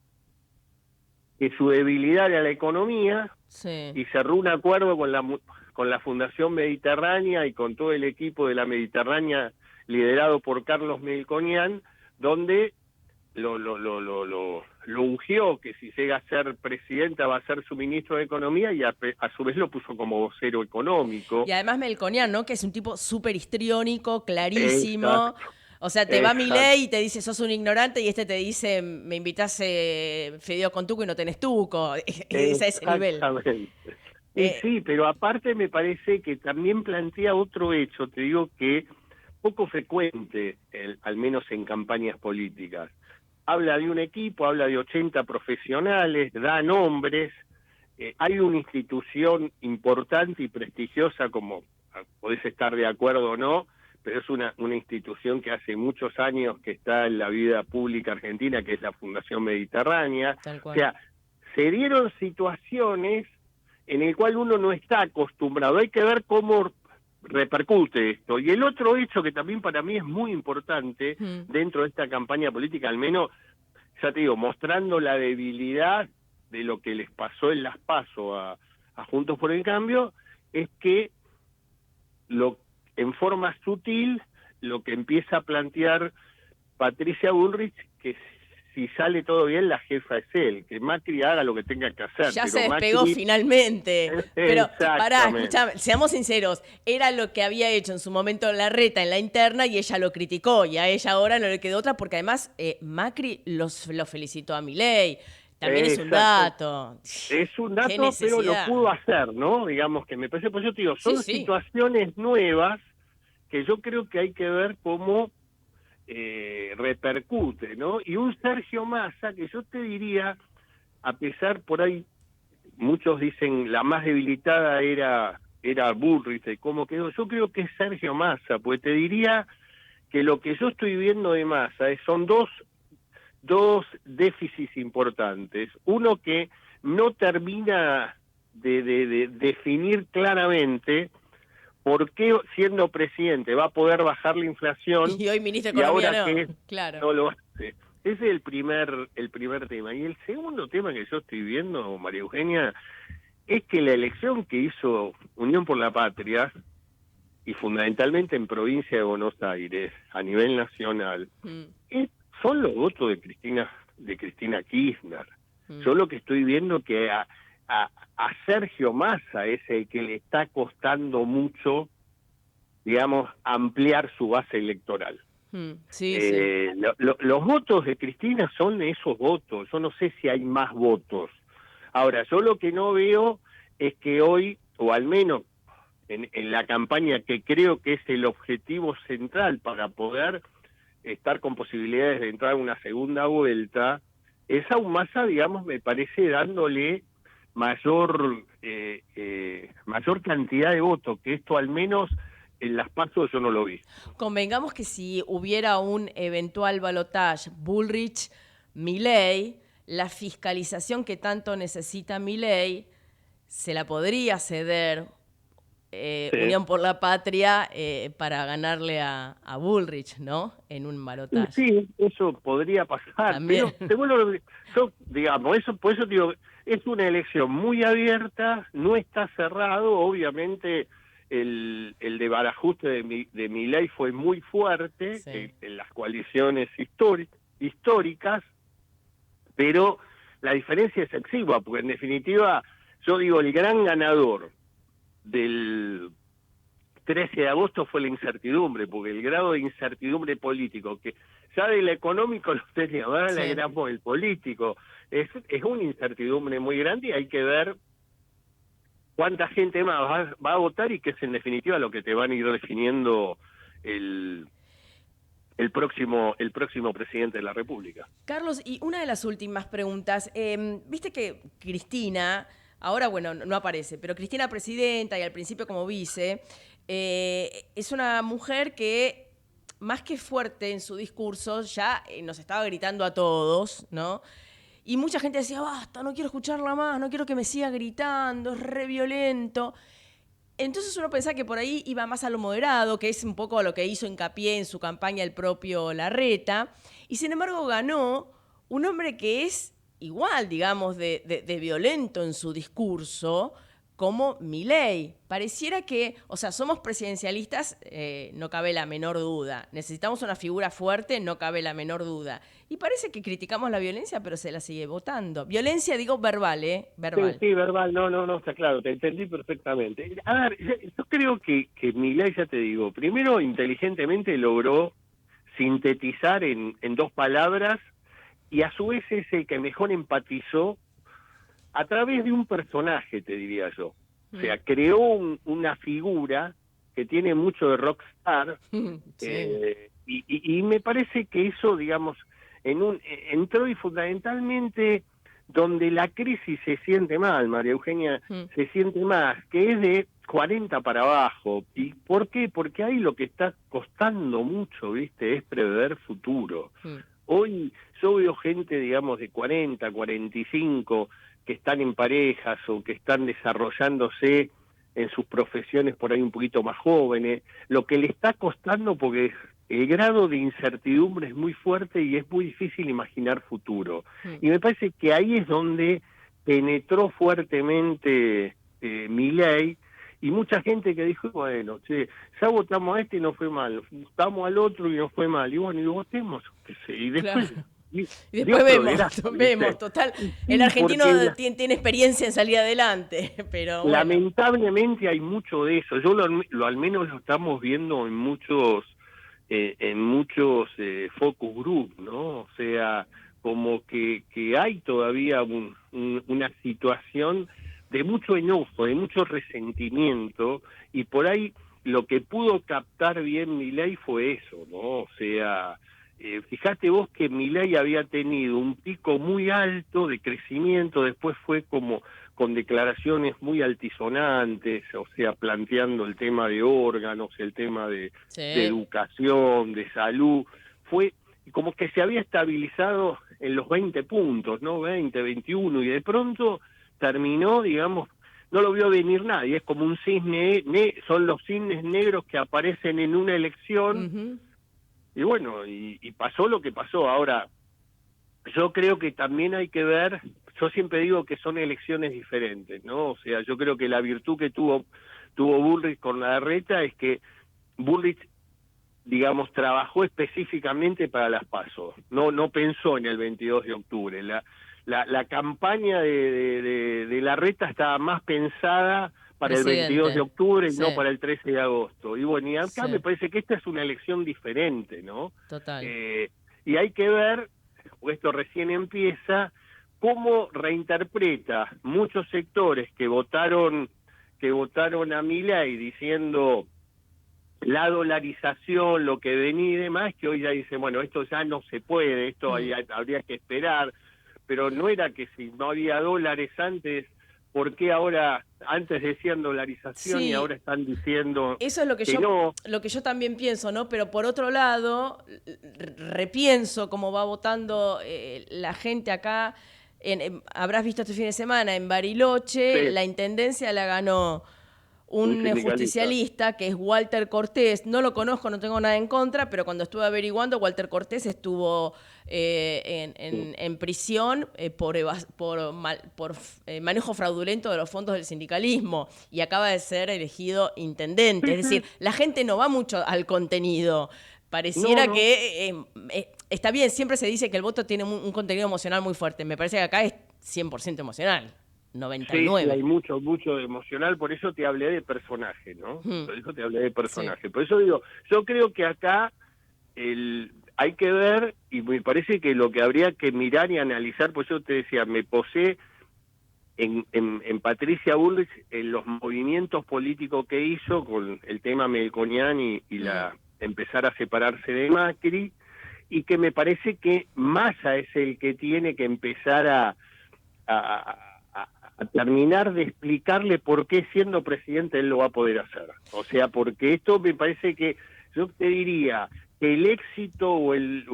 que su debilidad era la economía, Sí. y cerró un acuerdo con la Fundación Mediterránea y con todo el equipo de la Mediterránea liderado por Carlos Melconian, donde lo ungió, que si llega a ser presidenta va a ser su ministro de Economía, y a su vez lo puso como vocero económico. Y además Melconian, ¿no? Que es un tipo súper histriónico, clarísimo. Exacto. O sea, te va Exacto. Milei y te dice, sos un ignorante, y este te dice, me invitás fideos con tuco y no tenés tuco. Es a ese nivel. Exactamente. Sí, pero aparte me parece que también plantea otro hecho, te digo, que poco frecuente, al menos en campañas políticas. Habla de un equipo, habla de 80 profesionales, da nombres, hay una institución importante y prestigiosa, como podés estar de acuerdo o no, pero es una institución que hace muchos años que está en la vida pública argentina, que es la Fundación Mediterránea. Tal cual. O sea, se dieron situaciones en el cual uno no está acostumbrado. Hay que ver cómo repercute esto. Y el otro hecho que también para mí es muy importante dentro de esta campaña política, al menos, ya te digo, mostrando la debilidad de lo que les pasó en las PASO a Juntos por el Cambio, es que en forma sutil lo que empieza a plantear Patricia Bullrich, que si sale todo bien, la jefa es él, que Macri haga lo que tenga que hacer. Ya pero se despegó Macri... finalmente. Pero pará, Exactamente. escuchame, seamos sinceros, era lo que había hecho en su momento Larreta en la interna y ella lo criticó, y a ella ahora no le quedó otra, porque además Macri lo felicitó a Milei. También es un Exacto. dato. Es un Qué dato, pero lo necesidad. pudo hacer, ¿no? Digamos que me parece, por eso te digo, son Sí, sí. situaciones nuevas que yo creo que hay que ver cómo repercute, ¿no? Y un Sergio Massa que yo te diría, a pesar por ahí, muchos dicen la más debilitada era Bullrich, de cómo quedó, yo creo que es Sergio Massa, pues te diría que lo que yo estoy viendo de Massa son dos déficits importantes. Uno que no termina de definir claramente por qué siendo presidente va a poder bajar la inflación Y hoy ministro de y Economía ahora no. que Claro. no lo hace. Ese es el primer tema. Y el segundo tema que yo estoy viendo, María Eugenia, es que la elección que hizo Unión por la Patria, y fundamentalmente en provincia de Buenos Aires, a nivel nacional, son los votos de Cristina Kirchner. Yo lo que estoy viendo que a Sergio Massa es el que le está costando mucho, digamos, ampliar su base electoral. Sí, sí. Los votos de Cristina son esos votos. Yo no sé si hay más votos. Ahora, yo lo que no veo es que hoy, o al menos en la campaña que creo que es el objetivo central para poder estar con posibilidades de entrar a una segunda vuelta, esa Massa, digamos, me parece dándole mayor cantidad de votos, que esto al menos en las PASO yo no lo vi. Convengamos que si hubiera un eventual balotaje Bullrich-Milei, la fiscalización que tanto necesita Milei se la podría ceder Sí. Unión por la Patria para ganarle a Bullrich, ¿no? En un balotaje. Sí, eso podría pasar. También. Pero te vuelvo a decir, yo, digamos, por eso digo, es una elección muy abierta, no está cerrado, obviamente el desbarajuste de Milei fue muy fuerte Sí. en las coaliciones históricas, pero la diferencia es exigua, porque en definitiva, yo digo, el gran ganador del 13 de agosto fue la incertidumbre, porque el grado de incertidumbre político, que ya del económico lo tenía, ahora le agregamos el político, es una incertidumbre muy grande y hay que ver cuánta gente más va a votar y que es en definitiva lo que te van a ir definiendo el próximo presidente de la República. Carlos, y una de las últimas preguntas, viste que Cristina, ahora bueno, no aparece, pero Cristina presidenta y al principio como vice, es una mujer que más que fuerte en su discurso ya nos estaba gritando a todos, ¿no? Y mucha gente decía, basta, no quiero escucharla más, no quiero que me siga gritando, es re violento. Entonces uno pensaba que por ahí iba más a lo moderado, que es un poco a lo que hizo hincapié en su campaña el propio Larreta, y sin embargo ganó un hombre que es igual, digamos, de violento en su discurso, como Milei. Pareciera que, o sea, somos presidencialistas, no cabe la menor duda. Necesitamos una figura fuerte, no cabe la menor duda. Y parece que criticamos la violencia, pero se la sigue votando. Violencia, digo, verbal, verbal. Sí, verbal, no, está claro, te entendí perfectamente. A ver, yo creo que Milei, ya te digo, primero inteligentemente logró sintetizar en 2 palabras y a su vez es el que mejor empatizó a través de un personaje, te diría yo. O sea, creó una figura que tiene mucho de rockstar y me parece que eso, digamos, entró y fundamentalmente donde la crisis se siente mal, María Eugenia, se siente más, que es de 40 para abajo. ¿Y por qué? Porque ahí lo que está costando mucho, ¿viste? Es prever futuro. Hoy yo veo gente, digamos, de 40, 45, que están en parejas o que están desarrollándose en sus profesiones por ahí un poquito más jóvenes, lo que le está costando porque el grado de incertidumbre es muy fuerte y es muy difícil imaginar futuro. Y me parece que ahí es donde penetró fuertemente Milei y mucha gente que dijo, bueno, che, ya votamos a este y no fue mal, votamos al otro y no fue mal, y bueno, y votemos, y después... Claro. Y después vemos, total. El argentino tiene experiencia en salir adelante, pero bueno. Lamentablemente hay mucho de eso. Yo al menos lo estamos viendo en muchos focus group, ¿no? O sea, como que hay todavía una situación de mucho enojo, de mucho resentimiento, y por ahí lo que pudo captar bien Milei fue eso, ¿no? O sea, fíjate vos que Milei había tenido un pico muy alto de crecimiento, después fue como con declaraciones muy altisonantes, o sea, planteando el tema de órganos, el tema de educación, de salud, fue como que se había estabilizado en los 20 puntos, ¿no? 20, 21, y de pronto terminó, digamos, no lo vio venir nadie, es como un cisne, son los cisnes negros que aparecen en una elección, y bueno, y pasó lo que pasó. Ahora, yo creo que también hay que ver, yo siempre digo que son elecciones diferentes, ¿no? O sea, yo creo que la virtud que tuvo Bullrich con Larreta es que Bullrich, digamos, trabajó específicamente para las PASO, no pensó en el 22 de octubre. La campaña de Larreta estaba más pensada para el 22 de octubre y no para el 13 de agosto. Y bueno, y acá me parece que esta es una elección diferente, ¿no? Total. Y hay que ver, esto recién empieza, cómo reinterpreta muchos sectores que votaron a Milei diciendo la dolarización, lo que venía y demás, que hoy ya dicen, bueno, esto ya no se puede, esto habría que esperar, pero no era que si no había dólares antes, ¿por qué ahora, antes decían dolarización y ahora están diciendo eso es lo que yo también pienso, ¿no? Pero por otro lado, repienso cómo va votando la gente acá. Habrás visto este fin de semana en Bariloche, la intendencia la ganó un justicialista que es Walter Cortés. No lo conozco, no tengo nada en contra, pero cuando estuve averiguando, Walter Cortés estuvo en prisión por manejo fraudulento de los fondos del sindicalismo y acaba de ser elegido intendente. Es decir, la gente no va mucho al contenido. Pareciera que está bien, siempre se dice que el voto tiene un contenido emocional muy fuerte. Me parece que acá es 100% emocional. 99. Sí, hay mucho de emocional, por eso te hablé de personaje, ¿no? Por eso te hablé de personaje. Sí. Por eso digo, yo creo que acá hay que ver, y me parece que lo que habría que mirar y analizar, pues yo te decía, me posé en Patricia Bullrich en los movimientos políticos que hizo con el tema Melconian y la empezar a separarse de Macri, y que me parece que Massa es el que tiene que empezar a terminar de explicarle por qué siendo presidente él lo va a poder hacer. O sea, porque esto me parece que, yo te diría, que el éxito o el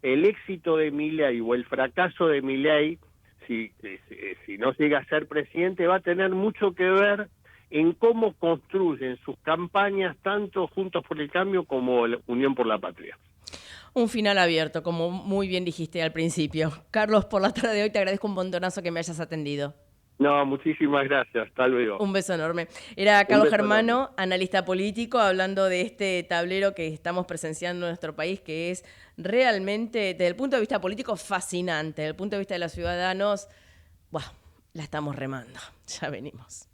éxito de Milei o el fracaso de Milei, si no llega a ser presidente, va a tener mucho que ver en cómo construyen sus campañas, tanto Juntos por el Cambio como Unión por la Patria. Un final abierto, como muy bien dijiste al principio. Carlos, por la tarde de hoy te agradezco un montonazo que me hayas atendido. No, muchísimas gracias. Hasta luego. Un beso enorme. Era Carlos Germano, analista político, hablando de este tablero que estamos presenciando en nuestro país, que es realmente, desde el punto de vista político, fascinante. Desde el punto de vista de los ciudadanos, la estamos remando. Ya venimos.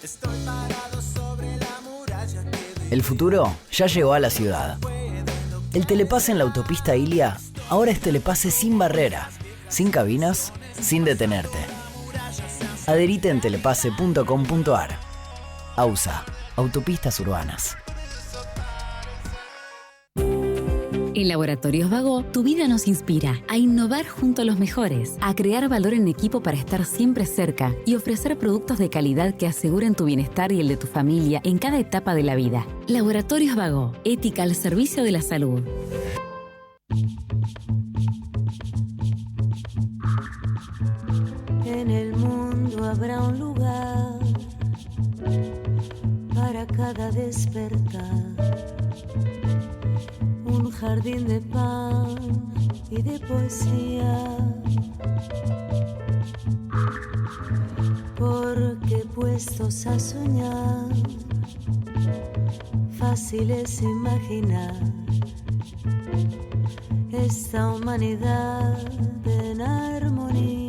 Estoy parado sobre la muralla. El futuro ya llegó a la ciudad. El telepase en la autopista Ilia ahora es telepase sin barrera, sin cabinas, sin detenerte. Adherite en telepase.com.ar. AUSA, Autopistas Urbanas. En Laboratorios Vago, tu vida nos inspira a innovar junto a los mejores, a crear valor en equipo para estar siempre cerca y ofrecer productos de calidad que aseguren tu bienestar y el de tu familia en cada etapa de la vida. Laboratorios Vago, ética al servicio de la salud. En el mundo habrá un lugar para cada despertar, un jardín de pan y de poesía, porque puestos a soñar, fácil es imaginar esta humanidad en armonía.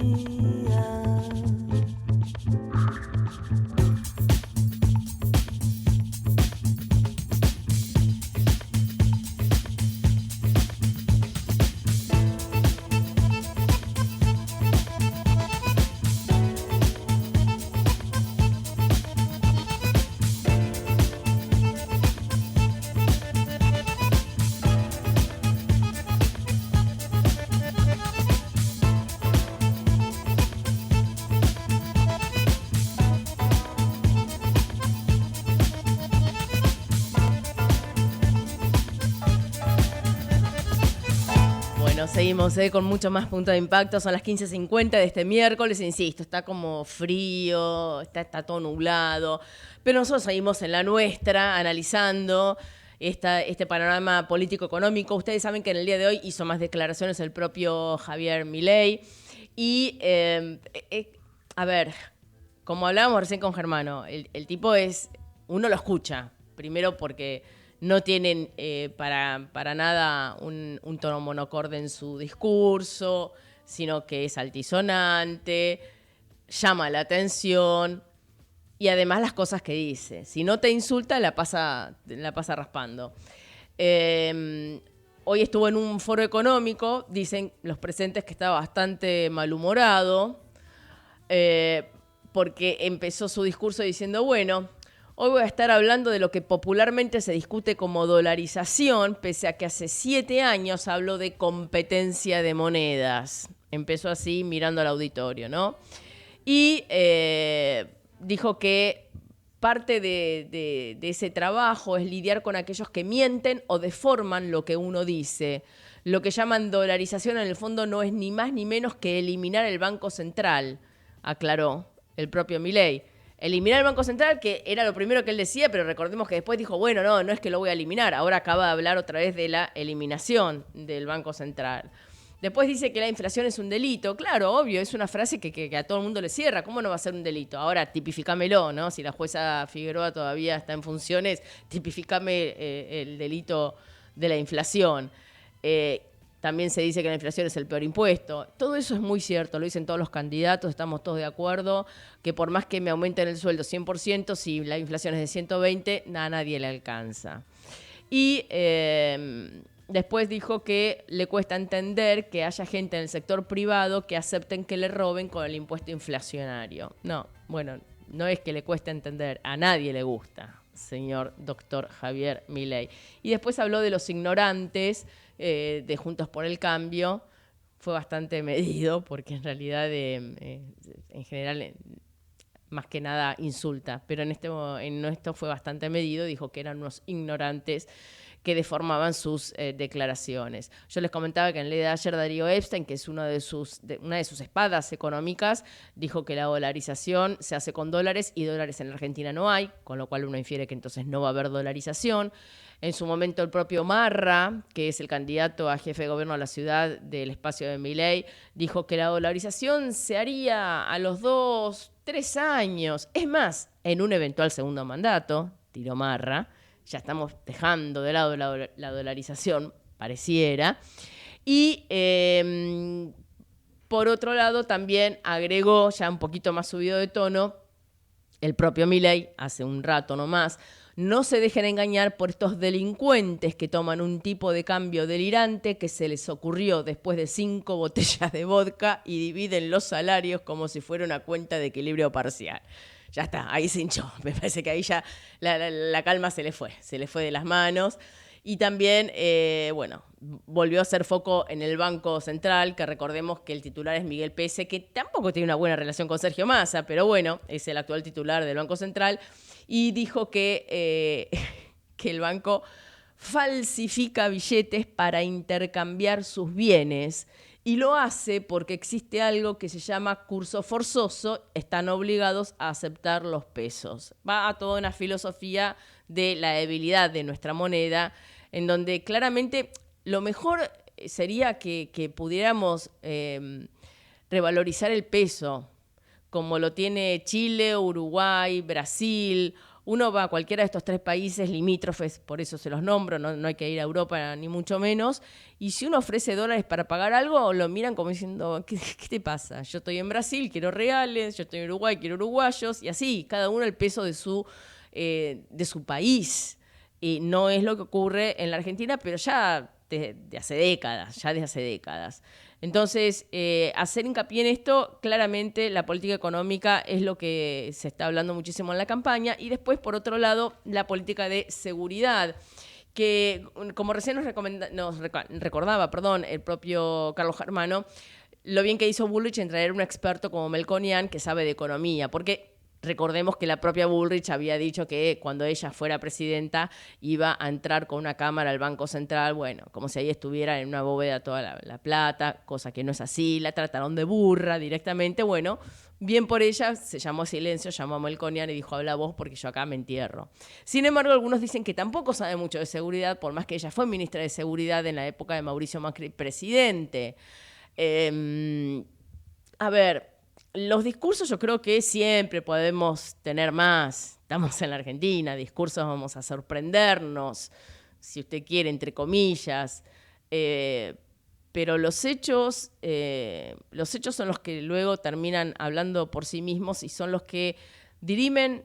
Bueno, seguimos con mucho más punto de impacto. Son las 15:50 de este miércoles. Insisto, está como frío, está todo nublado. Pero nosotros seguimos en la nuestra, analizando este panorama político-económico. Ustedes saben que en el día de hoy hizo más declaraciones el propio Javier Milei. Y, a ver, como hablábamos recién con Germano, el tipo es... Uno lo escucha, primero porque no tienen para nada un tono monocorde en su discurso, sino que es altisonante, llama la atención y además las cosas que dice. Si no te insulta, la pasa raspando. Hoy estuvo en un foro económico, dicen los presentes que estaba bastante malhumorado, porque empezó su discurso diciendo, bueno... Hoy voy a estar hablando de lo que popularmente se discute como dolarización, pese a que hace 7 años habló de competencia de monedas. Empezó así mirando al auditorio, ¿no? Y dijo que parte de ese trabajo es lidiar con aquellos que mienten o deforman lo que uno dice. Lo que llaman dolarización en el fondo no es ni más ni menos que eliminar el Banco Central, aclaró el propio Milei. Eliminar el Banco Central, que era lo primero que él decía, pero recordemos que después dijo, bueno, no es que lo voy a eliminar. Ahora acaba de hablar otra vez de la eliminación del Banco Central. Después dice que la inflación es un delito. Claro, obvio, es una frase que a todo el mundo le cierra. ¿Cómo no va a ser un delito? Ahora, tipificámelo, ¿no? Si la jueza Figueroa todavía está en funciones, tipificame el delito de la inflación. También se dice que la inflación es el peor impuesto. Todo eso es muy cierto, lo dicen todos los candidatos, estamos todos de acuerdo, que por más que me aumenten el sueldo 100%, si la inflación es de 120, a nadie le alcanza. Y después dijo que le cuesta entender que haya gente en el sector privado que acepten que le roben con el impuesto inflacionario. No, bueno, no es que le cueste entender, a nadie le gusta, señor doctor Javier Milei. Y después habló de los ignorantes, de Juntos por el Cambio. Fue bastante medido porque en realidad en general más que nada insulta, pero en esto fue bastante medido, dijo que eran unos ignorantes que deformaban sus declaraciones. Yo les comentaba que en el día de ayer Darío Epstein, que es una de sus espadas económicas, dijo que la dolarización se hace con dólares y dólares en la Argentina no hay, con lo cual uno infiere que entonces no va a haber dolarización. En su momento el propio Marra, que es el candidato a jefe de gobierno de la ciudad del espacio de Milei, dijo que la dolarización se haría a los 2-3 años. Es más, en un eventual segundo mandato, tiró Marra, ya estamos dejando de lado la dolarización, pareciera. Y por otro lado también agregó, ya un poquito más subido de tono, el propio Milei, hace un rato nomás, no se dejen engañar por estos delincuentes que toman un tipo de cambio delirante que se les ocurrió después de 5 botellas de vodka y dividen los salarios como si fuera una cuenta de equilibrio parcial. Ya está, ahí se hinchó. Me parece que ahí ya la calma se le fue de las manos. Y también, volvió a hacer foco en el Banco Central, que recordemos que el titular es Miguel Pese, que tampoco tiene una buena relación con Sergio Massa, pero bueno, es el actual titular del Banco Central, y dijo que el banco falsifica billetes para intercambiar sus bienes, y lo hace porque existe algo que se llama curso forzoso, están obligados a aceptar los pesos. Va a toda una filosofía de la debilidad de nuestra moneda, en donde claramente lo mejor sería que pudiéramos revalorizar el peso, como lo tiene Chile, Uruguay, Brasil. Uno va a cualquiera de estos 3 países limítrofes, por eso se los nombro, no hay que ir a Europa ni mucho menos, y si uno ofrece dólares para pagar algo, lo miran como diciendo, ¿qué te pasa? Yo estoy en Brasil, quiero reales, yo estoy en Uruguay, quiero uruguayos, y así, cada uno el peso de su país. Y no es lo que ocurre en la Argentina, pero ya desde hace décadas. Entonces, hacer hincapié en esto, claramente la política económica es lo que se está hablando muchísimo en la campaña. Y después, por otro lado, la política de seguridad, que como recién nos recordaba el propio Carlos Germano, lo bien que hizo Bullrich en traer un experto como Melconian que sabe de economía, porque Recordemos que la propia Bullrich había dicho que cuando ella fuera presidenta iba a entrar con una cámara al Banco Central, bueno, como si ahí estuviera en una bóveda toda la plata, cosa que no es así, la trataron de burra directamente, bueno, bien por ella, se llamó a silencio, llamó a Melconian y dijo, habla vos porque yo acá me entierro. Sin embargo, algunos dicen que tampoco sabe mucho de seguridad, por más que ella fue ministra de Seguridad en la época de Mauricio Macri, presidente. A ver, los discursos yo creo que siempre podemos tener más. Estamos en la Argentina, discursos vamos a sorprendernos, si usted quiere, entre comillas. Pero los hechos son los que luego terminan hablando por sí mismos y son los que dirimen,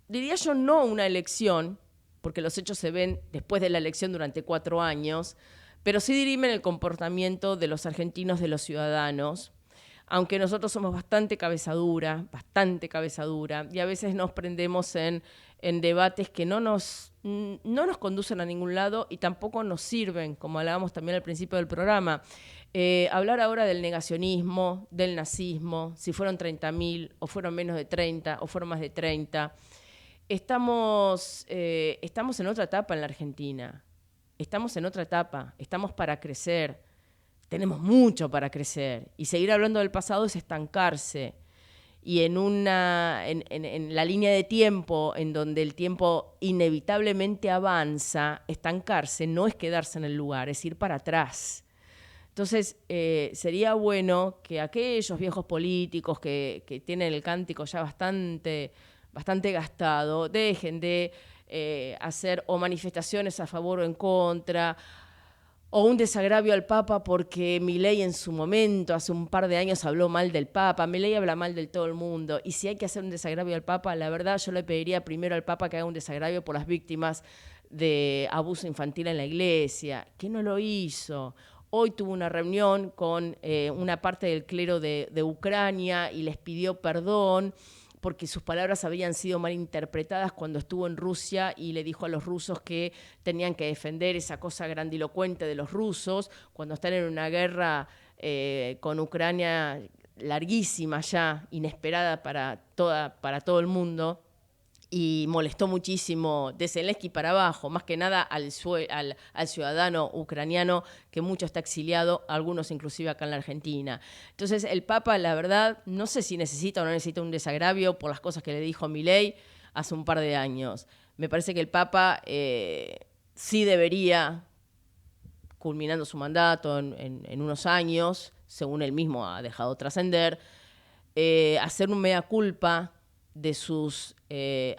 diría yo, no una elección, porque los hechos se ven después de la elección durante 4 años, pero sí dirimen el comportamiento de los argentinos, de los ciudadanos, aunque nosotros somos bastante cabeza dura, y a veces nos prendemos en debates que no nos conducen a ningún lado y tampoco nos sirven, como hablábamos también al principio del programa. Hablar ahora del negacionismo, del nazismo, si fueron 30.000 o fueron menos de 30 o fueron más de 30. Estamos en otra etapa en la Argentina. Estamos en otra etapa, estamos para crecer. Tenemos mucho para crecer y seguir hablando del pasado es estancarse. Y en la línea de tiempo, en donde el tiempo inevitablemente avanza, estancarse no es quedarse en el lugar, es ir para atrás. Entonces, sería bueno que aquellos viejos políticos que tienen el cántico ya bastante gastado, dejen de hacer o manifestaciones a favor o en contra, o un desagravio al Papa porque Milei en su momento, hace un par de años, habló mal del Papa. Milei habla mal de todo el mundo. Y si hay que hacer un desagravio al Papa, la verdad yo le pediría primero al Papa que haga un desagravio por las víctimas de abuso infantil en la iglesia, que no lo hizo. Hoy tuvo una reunión con una parte del clero de Ucrania y les pidió perdón porque sus palabras habían sido mal interpretadas cuando estuvo en Rusia y le dijo a los rusos que tenían que defender esa cosa grandilocuente de los rusos cuando están en una guerra con Ucrania larguísima ya, inesperada para todo el mundo. Y molestó muchísimo de Zelensky para abajo, más que nada al ciudadano ucraniano que mucho está exiliado, algunos inclusive acá en la Argentina. Entonces el Papa, la verdad, no sé si necesita o no necesita un desagravio por las cosas que le dijo Milei hace un par de años. Me parece que el Papa sí debería, culminando su mandato en unos años, según él mismo ha dejado trascender, hacer un mea culpa de sus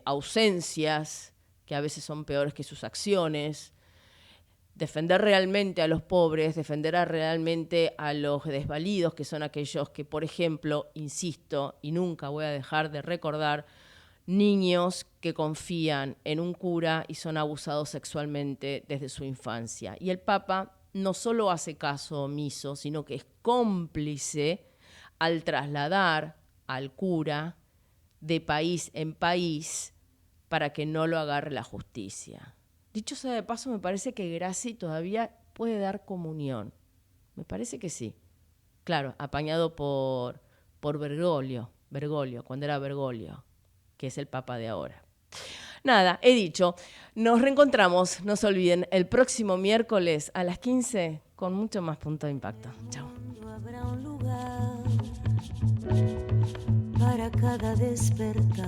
ausencias, que a veces son peores que sus acciones, defender realmente a los pobres, defender realmente a los desvalidos, que son aquellos que, por ejemplo, insisto, y nunca voy a dejar de recordar, niños que confían en un cura y son abusados sexualmente desde su infancia. Y el Papa no solo hace caso omiso, sino que es cómplice al trasladar al cura de país en país para que no lo agarre la justicia. Dicho sea de paso, me parece que Grassi todavía puede dar comunión. Me parece que sí. Claro, apañado por Bergoglio, cuando era Bergoglio, que es el Papa de ahora. Nada, he dicho, nos reencontramos, no se olviden, el próximo miércoles a las 15 con mucho más Punto de Impacto. Chao. Habrá un lugar para cada despertar,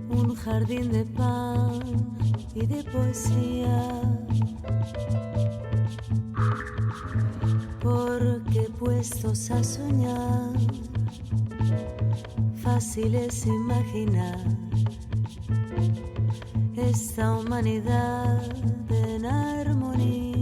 un jardín de pan y de poesía, porque puestos a soñar, fácil es imaginar esta humanidad en armonía.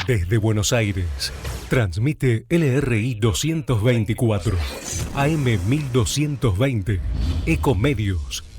Desde Buenos Aires, transmite LRI 224, AM 1220, Ecomedios.